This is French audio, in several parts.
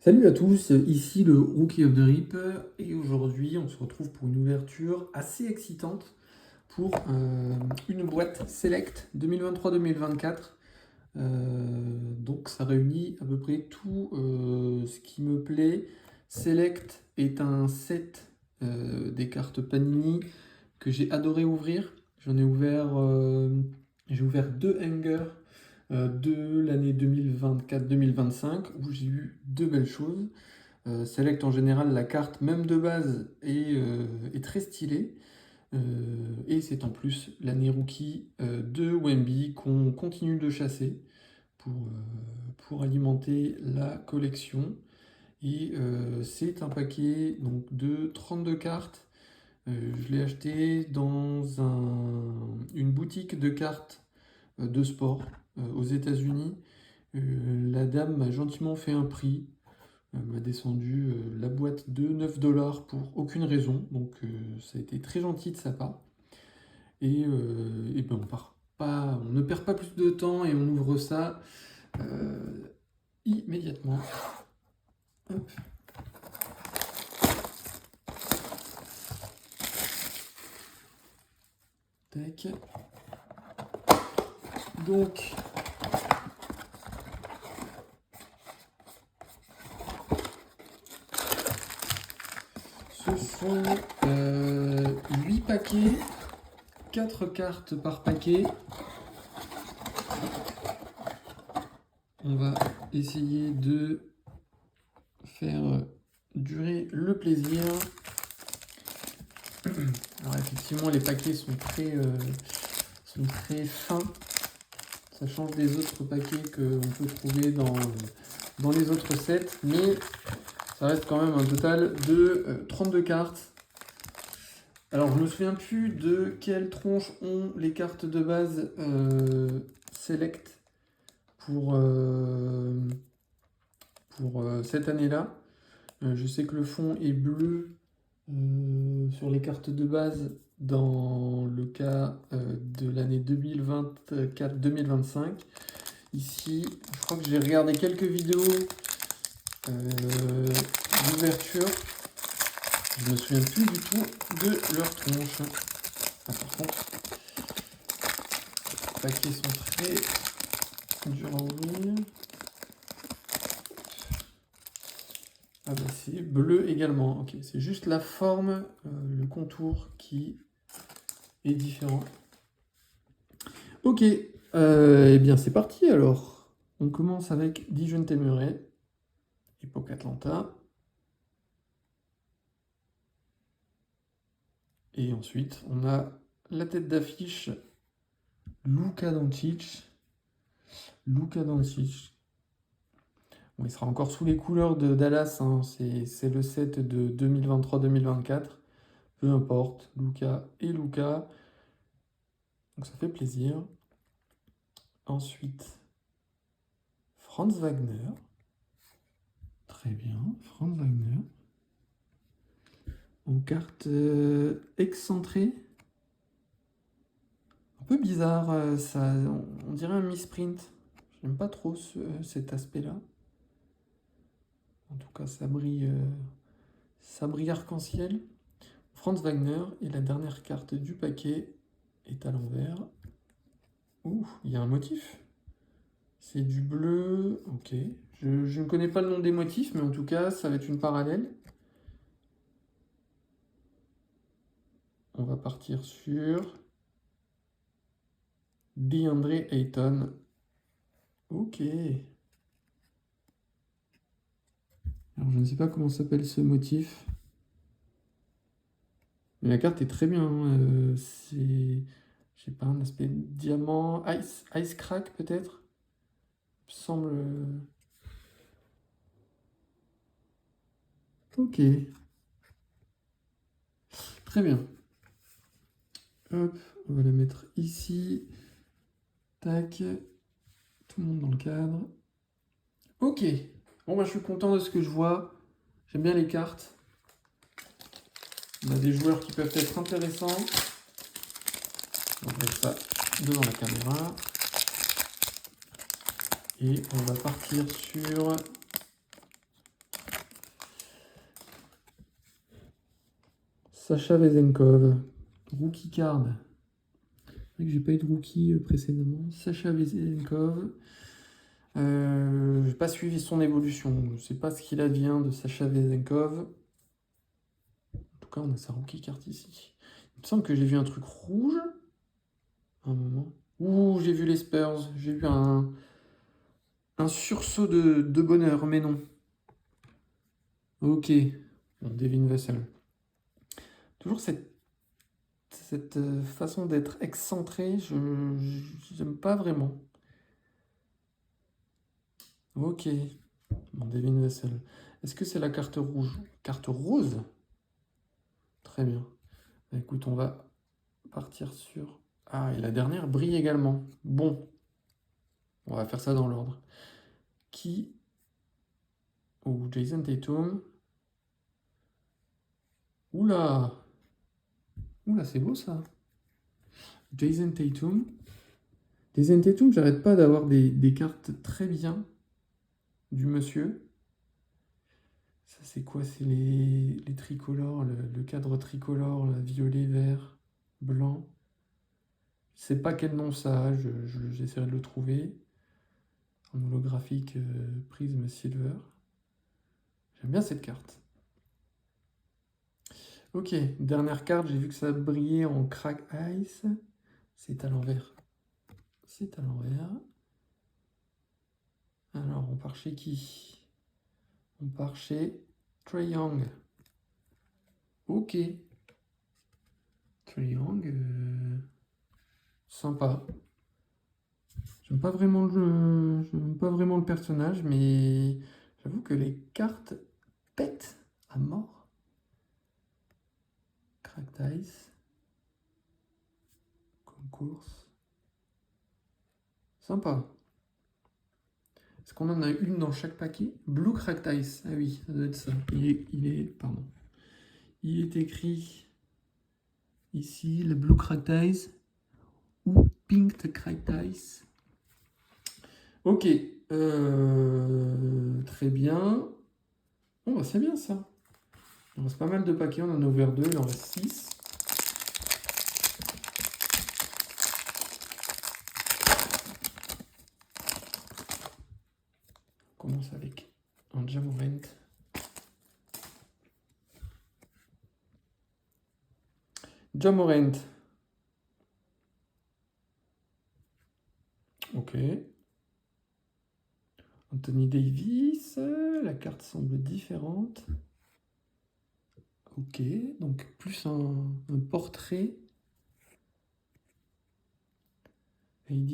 Salut à tous, ici le Rookie of the Rip et aujourd'hui on se retrouve pour une ouverture assez excitante pour une boîte Select 2023-2024. Donc ça réunit à peu près tout ce qui me plaît. Select est un set des cartes Panini que j'ai adoré ouvrir. J'ai ouvert deux hangers de l'année 2024-2025 où j'ai eu deux belles choses. Select en général, la carte même de base est très stylée. Et c'est en plus l'année rookie de Wemby qu'on continue de chasser pour alimenter la collection. Et c'est un paquet donc, de 32 cartes. Je l'ai acheté dans une boutique de cartes de sport aux États-Unis. La dame m'a gentiment fait un prix, m'a descendu la boîte de 9 $ pour aucune raison, donc ça a été très gentil de sa part. Et ben on ne perd pas plus de temps et on ouvre ça immédiatement. Hop. Tac. Donc, ce sont 8 paquets, 4 cartes par paquet. On va essayer de faire durer le plaisir. Alors effectivement, les paquets sont très fins. Ça change des autres paquets qu'on peut trouver dans les autres sets, mais ça reste quand même un total de 32 cartes. Alors je me souviens plus de quelle tronche ont les cartes de base Select pour cette année-là. Je sais que le fond est bleu sur les cartes de base dans le cas de l'année 2024-2025. Ici, je crois que j'ai regardé quelques vidéos d'ouverture. Je me souviens plus du tout de leur tronche. Ah, par contre, les paquets sont très durs à ouvrir. Ah bah c'est bleu également. Ok, c'est juste la forme, le contour qui est différent. Ok, eh bien c'est parti alors. On commence avec Dijon Temeray, époque Atlanta. Et ensuite, on a la tête d'affiche Luka Doncic. Luka Doncic. Bon, il sera encore sous les couleurs de Dallas, hein. C'est le set de 2023-2024. Peu importe, Luka et Luka. Donc ça fait plaisir. Ensuite, Franz Wagner. Très bien, Franz Wagner. En carte excentrée. Un peu bizarre, ça, on dirait un misprint. J'aime pas trop cet aspect-là. En tout cas, ça brille arc-en-ciel. Franz Wagner, et la dernière carte du paquet est à l'envers. Ouh, il y a un motif. C'est du bleu, ok. Je ne connais pas le nom des motifs, mais en tout cas, ça va être une parallèle. On va partir sur DeAndre Ayton. Ok. Alors, je ne sais pas comment s'appelle ce motif. Mais la carte est très bien, hein. C'est, je sais pas, un aspect diamant, ice crack peut-être. Il me semble. Ok. Très bien. Hop, on va la mettre ici. Tac. Tout le monde dans le cadre. Ok. Bon, bah, je suis content de ce que je vois. J'aime bien les cartes. On a des joueurs qui peuvent être intéressants. On va mettre ça devant la caméra. Et on va partir sur Sacha Vezenkov. Rookie card. C'est vrai que j'ai pas eu de rookie précédemment. Sacha Vezenkov. J'ai pas suivi son évolution. Je sais pas ce qu'il advient de Sacha Vezenkov. En tout cas, on a sa rookie card ici. Il me semble que j'ai vu un truc rouge. Un moment. Ouh, j'ai vu les Spurs. J'ai eu un sursaut de bonheur, mais non. Ok. Bon, Devin Vassell. Toujours cette façon d'être excentré, je j'aime pas vraiment. Ok. Bon, Devin Vassell. Est-ce que c'est la carte rouge? Carte rose? Très bien. Bah, écoute, on va partir sur... Ah, et la dernière brille également. Bon, on va faire ça dans l'ordre. Qui... Oh, Jason Tatum. Oula! Oula, c'est beau ça. Jason Tatum. Jason Tatum, j'arrête pas d'avoir des cartes très bien du monsieur. Ça, c'est quoi? C'est les tricolores, le cadre tricolore, là, violet, vert, blanc. Je sais pas quel nom ça a, j'essaierai de le trouver. En holographique Prism Silver. J'aime bien cette carte. Ok, dernière carte, j'ai vu que ça brillait en Crack Ice. C'est à l'envers. C'est à l'envers. Alors, on part chez qui? On part chez Trae Young. Ok. Trae Young, sympa. J'aime pas vraiment j'aime pas vraiment le personnage, mais j'avoue que les cartes pètent à mort. Cracked Ice. Concourse. Sympa. Est-ce qu'on en a une dans chaque paquet? Blue Cracked Ice. Ah oui, ça doit être ça. Pardon. Il est écrit ici, le Blue Cracked Ice ou Pink Cracked Ice. Ok. Très bien. Bon, bah, c'est bien ça. Il reste pas mal de paquets. On en a ouvert 2, il en reste 6. On commence avec un Ja Morant. Ja Morant. Ok. Anthony Davis. La carte semble différente. Ok. Donc plus un portrait. AD.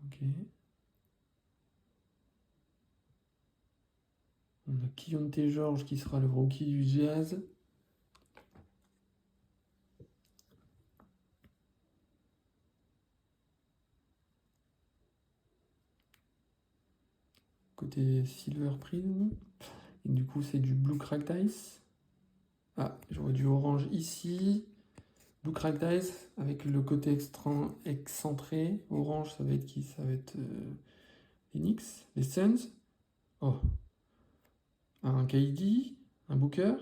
Ok. On a Keyonte George qui sera le rookie du Jazz. Côté Silver Prism. Et du coup, c'est du Blue Cracked Ice. Ah, j'aurais du orange ici. Blue Cracked Ice avec le côté excentré. Orange, ça va être qui? Ça va être les Knicks, les Suns. Oh, un KD, un Booker.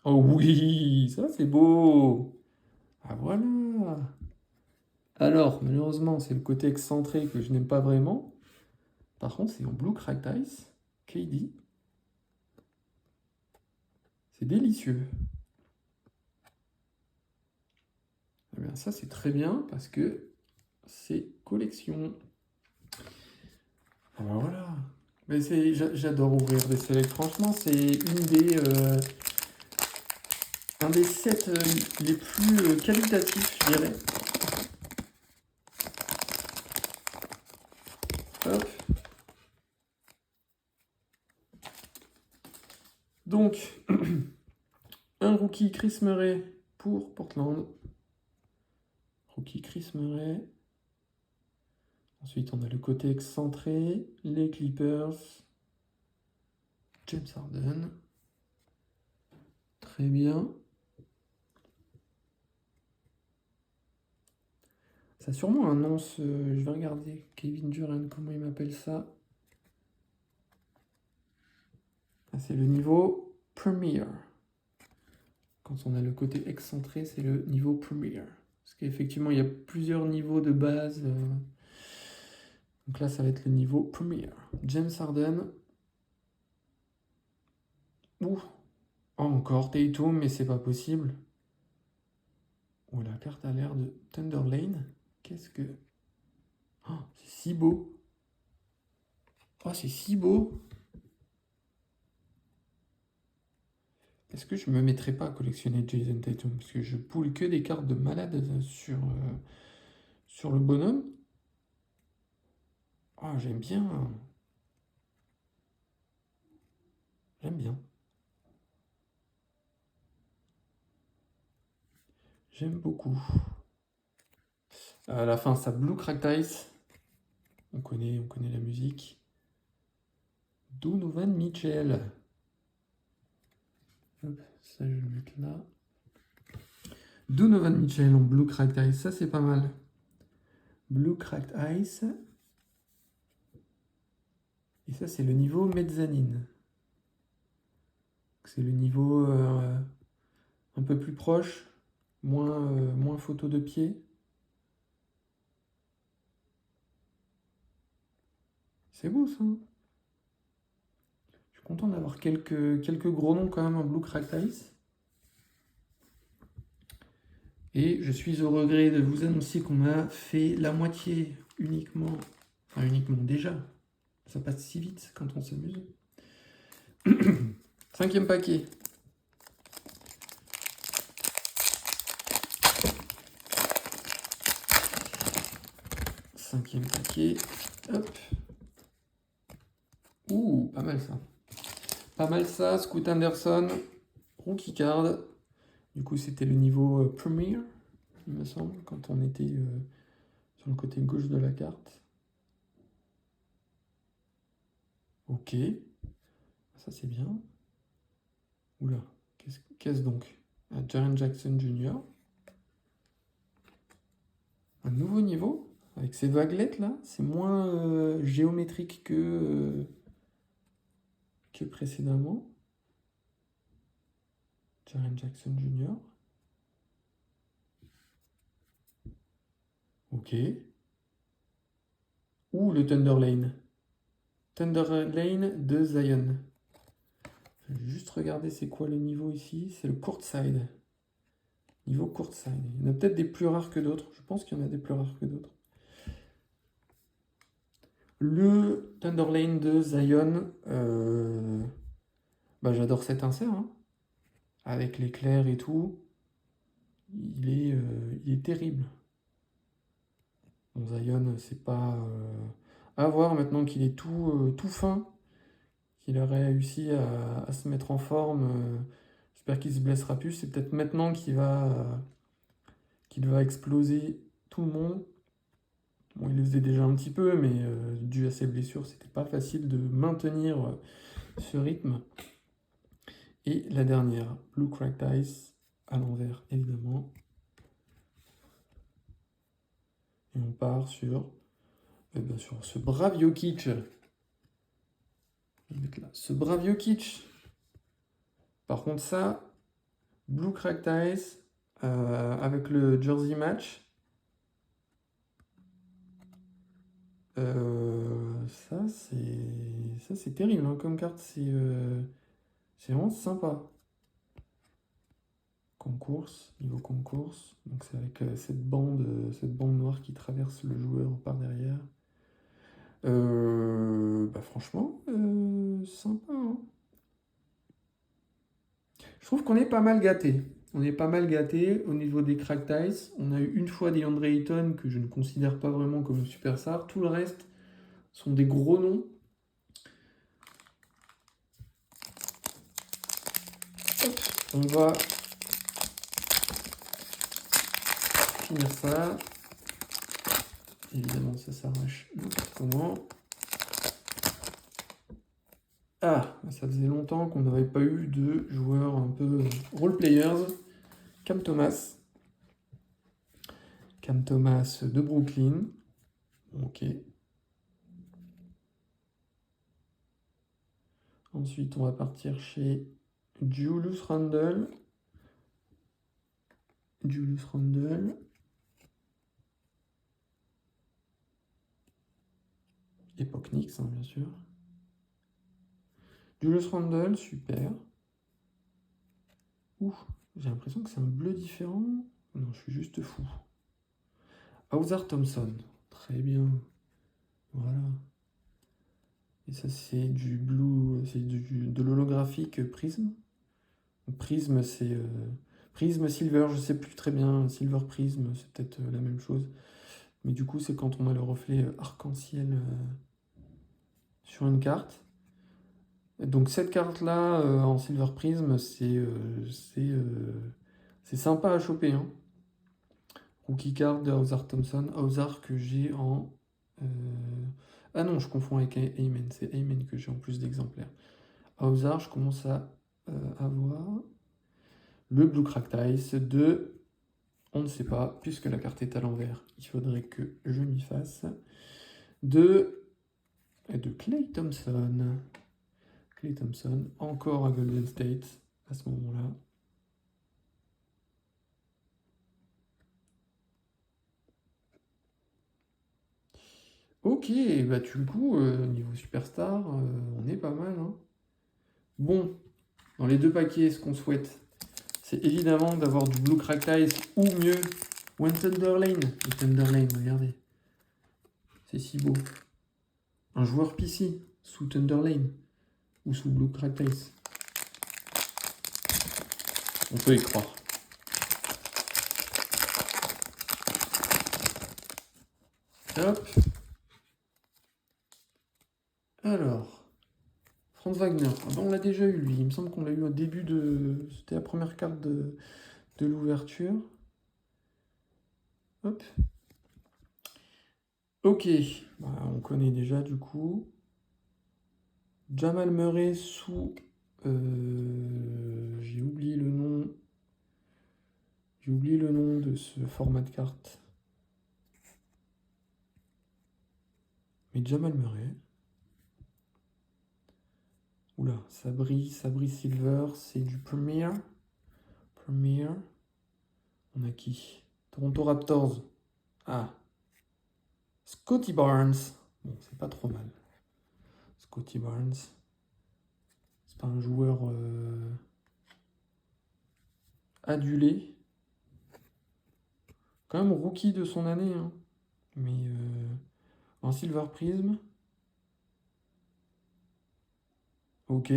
Oh oui, ça c'est beau. Ah voilà. Alors, malheureusement, c'est le côté excentré que je n'aime pas vraiment. Par contre, c'est en Blue Cracked Ice. KD. C'est délicieux. Eh bien, ça, c'est très bien parce que c'est collection. Ah ben voilà. Mais j'adore ouvrir des selects. Franchement, c'est un des sets les plus qualitatifs, je dirais. Hop. Donc, un rookie Chris Murray pour Portland. Rookie Chris Murray. Ensuite, on a le côté excentré, les Clippers, James Harden. Très bien. Ça a sûrement un nom, je vais regarder. Kevin Durant, comment il m'appelle ça? C'est le niveau Premier. Quand on a le côté excentré, c'est le niveau Premier. Parce qu'effectivement, il y a plusieurs niveaux de base. Donc là, ça va être le niveau Premier. James Harden. Ouh. Oh, encore Tatum, mais c'est pas possible. Oh, la carte a l'air de Thunder Lane. Qu'est-ce que... Oh, c'est si beau. Oh, c'est si beau. Est-ce que je me mettrais pas à collectionner Jason Tatum? Parce que je poule que des cartes de malade sur le bonhomme. Oh, j'aime bien. J'aime bien. J'aime beaucoup. À la fin, ça Blue Cracked Ice. On connaît la musique. Donovan Mitchell. Hop, ça je vais le mettre là. Donovan Mitchell en Blue Cracked Ice, ça c'est pas mal. Blue Cracked Ice. Et ça c'est le niveau mezzanine. C'est le niveau un peu plus proche, moins photo de pied. C'est beau ça. Je suis content d'avoir quelques gros noms quand même en Blue Cracked Ice. Et je suis au regret de vous annoncer qu'on a fait la moitié uniquement. Enfin uniquement déjà. Ça passe si vite quand on s'amuse. 5e paquet. Cinquième paquet. Hop. Ouh, pas mal ça. Pas mal ça. Scoot Anderson. Rookie card. Du coup, c'était le niveau Premier, il me semble, quand on était sur le côté gauche de la carte. Ok. Ça, c'est bien. Oula. Qu'est-ce donc? Jaren Jackson Jr. Un nouveau niveau avec ces vaguelettes là. C'est moins géométrique que précédemment. Jaren Jackson Jr. Ok. Ouh, le Thunder Lane. Thunder Lane de Zion. Je vais juste regarder c'est quoi le niveau ici. C'est le courtside. Niveau courtside. Il y en a peut-être des plus rares que d'autres. Je pense qu'il y en a des plus rares que d'autres. Le Thunder Lane de Zion. J'adore cet insert. Hein. Avec l'éclair et tout. Il est terrible. Bon, Zion, c'est pas à voir maintenant qu'il est tout fin. Qu'il a réussi à se mettre en forme. J'espère qu'il se blessera plus. C'est peut-être maintenant qu'il va exploser tout le monde. Bon, il le faisait déjà un petit peu, mais dû à ses blessures, c'était pas facile de maintenir ce rythme. Et la dernière, Blue Cracked Ice, à l'envers évidemment. Et on part sur ce brave Jokic. Je vais mettre là. Ce brave Jokic. Par contre, ça, Blue Cracked Ice, avec le jersey match. Ça c'est terrible hein, comme carte, c'est vraiment sympa. Concours, niveau concours, donc c'est avec cette bande noire qui traverse le joueur par derrière. Franchement, sympa. Hein. Je trouve qu'on est pas mal gâté. On est pas mal gâté au niveau des Cracked Ice. On a eu une fois des DeAndre Ayton que je ne considère pas vraiment comme une superstar. Tout le reste sont des gros noms. Hop, on va finir ça. Évidemment, ça s'arrache n'importe comment. Ah, ça faisait longtemps qu'on n'avait pas eu de joueurs un peu role-players. Cam Thomas. Cam Thomas de Brooklyn. Ok. Ensuite, on va partir chez Julius Randle. Julius Randle. Époque Knicks, hein, bien sûr. Julius Randle, super. Ouh, j'ai l'impression que c'est un bleu différent. Non, je suis juste fou. Ausar Thompson, très bien. Voilà. Et ça, c'est du blue, c'est de l'holographique Prism. Prism, c'est Prism Silver, je sais plus très bien. Silver Prism, c'est peut-être la même chose. Mais du coup, c'est quand on a le reflet arc-en-ciel sur une carte. Donc cette carte-là, en Silver Prism, c'est sympa à choper, hein. Rookie card de Ausar Thompson. Ausar que j'ai en... Ah non, je confonds avec Ayman. C'est Ayman que j'ai en plus d'exemplaires. Ausar, je commence à avoir le Blue Cracked Ice de... On ne sait pas, puisque la carte est à l'envers. Il faudrait que je m'y fasse. De Klay Thompson. Klay Thompson, encore à Golden State à ce moment-là. Ok, bah du coup, niveau superstar, on est pas mal, hein. Bon, dans les deux paquets, ce qu'on souhaite, c'est évidemment d'avoir du Blue Cracked Ice ou mieux, One Thunder Lane. Le Thunder Lane, regardez. C'est si beau. Un joueur PC sous Thunder Lane ou sous Blue Cracked Ice. On peut y croire. Hop. Alors, Franz Wagner. Ah ben, on l'a déjà eu, lui. Il me semble qu'on l'a eu au début de... C'était la première carte de l'ouverture. Hop. Ok. Bah, on connaît déjà, du coup. Jamal Murray sous... j'ai oublié le nom. J'ai oublié le nom de ce format de carte. Mais Jamal Murray. Oula, Sabri Silver, c'est du Premier. Premier. On a qui? Toronto Raptors. Ah. Scotty Barnes. Bon, c'est pas trop mal. Scotty Barnes. C'est pas un joueur adulé. Quand même rookie de son année, hein. Mais en Silver Prism. Ok.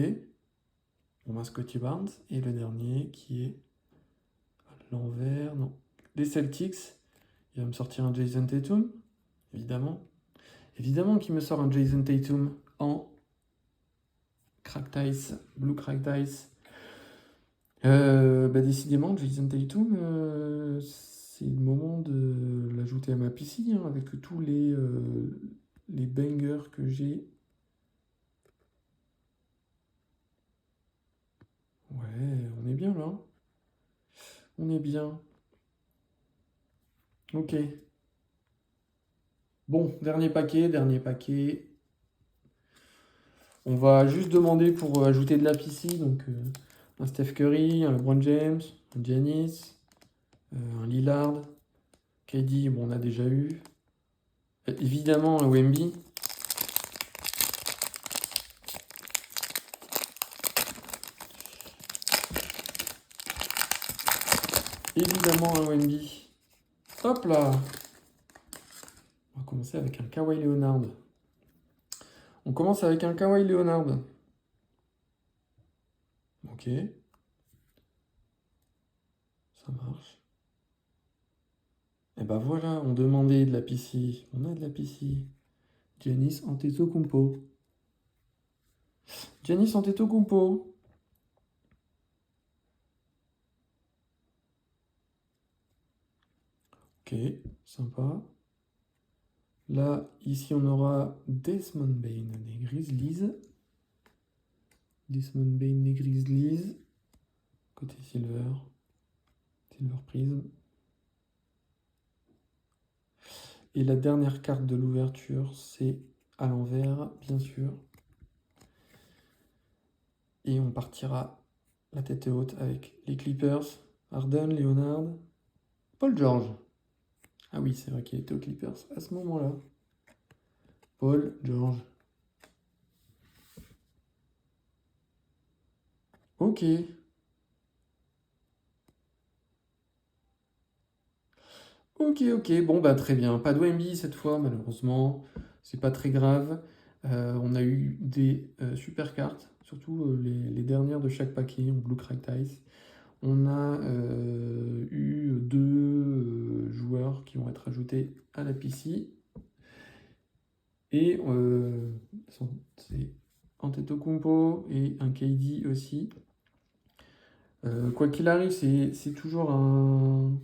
On a Scotty Barnes. Et le dernier qui est à l'envers. Non. Les Celtics. Il va me sortir un Jason Tatum. Évidemment. Évidemment qu'il me sort un Jason Tatum en Cracked Ice. Blue Cracked Ice. Bah décidément, Jason Tatum, c'est le moment de l'ajouter à ma PC, hein, avec tous les bangers que j'ai. Ouais, on est bien là. On est bien. Ok. Bon, dernier paquet, dernier paquet. On va juste demander pour ajouter de la PC, donc un Steph Curry, un LeBron James, un Giannis, un Lillard, KD, bon on a déjà eu. Évidemment un Wemby. Évidemment un Wemby. Hop là. On va commencer avec un Kawhi Leonard. On commence avec un Kawhi Leonard. Ok. Ça marche. Et bah voilà, on demandait de la PC. On a de la PC. Giannis Antetokounmpo. Giannis Antetokounmpo. Ok, sympa. Là, ici, on aura Desmond Bane des Grizzlies. Desmond Bane des Grizzlies. Côté Silver. Silver Prism. Et la dernière carte de l'ouverture, c'est à l'envers, bien sûr. partira la tête haute avec les Clippers. Harden, Leonard, Paul George. Ah oui, c'est vrai qu'il était aux Clippers à ce moment-là. Paul George. Ok. Ok. Bon, bah très bien. Pas de Wemby cette fois, malheureusement. C'est pas très grave. On a eu des super cartes, surtout les dernières de chaque paquet en Blue Cracked Ice. On a eu deux joueurs qui vont être ajoutés à la PC. Et c'est Antetokounmpo et un KD aussi. Quoi qu'il arrive, c'est toujours un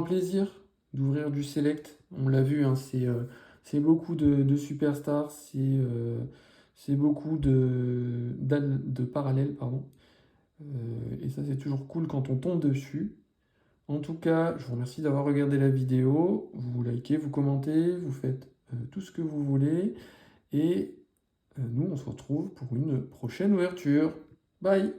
plaisir d'ouvrir du select. On l'a vu, hein, c'est beaucoup de superstars, c'est beaucoup de parallèles, pardon. Et ça, c'est toujours cool quand on tombe dessus. En tout cas, je vous remercie d'avoir regardé la vidéo. Vous likez, vous commentez, vous faites tout ce que vous voulez. Et nous, on se retrouve pour une prochaine ouverture. Bye!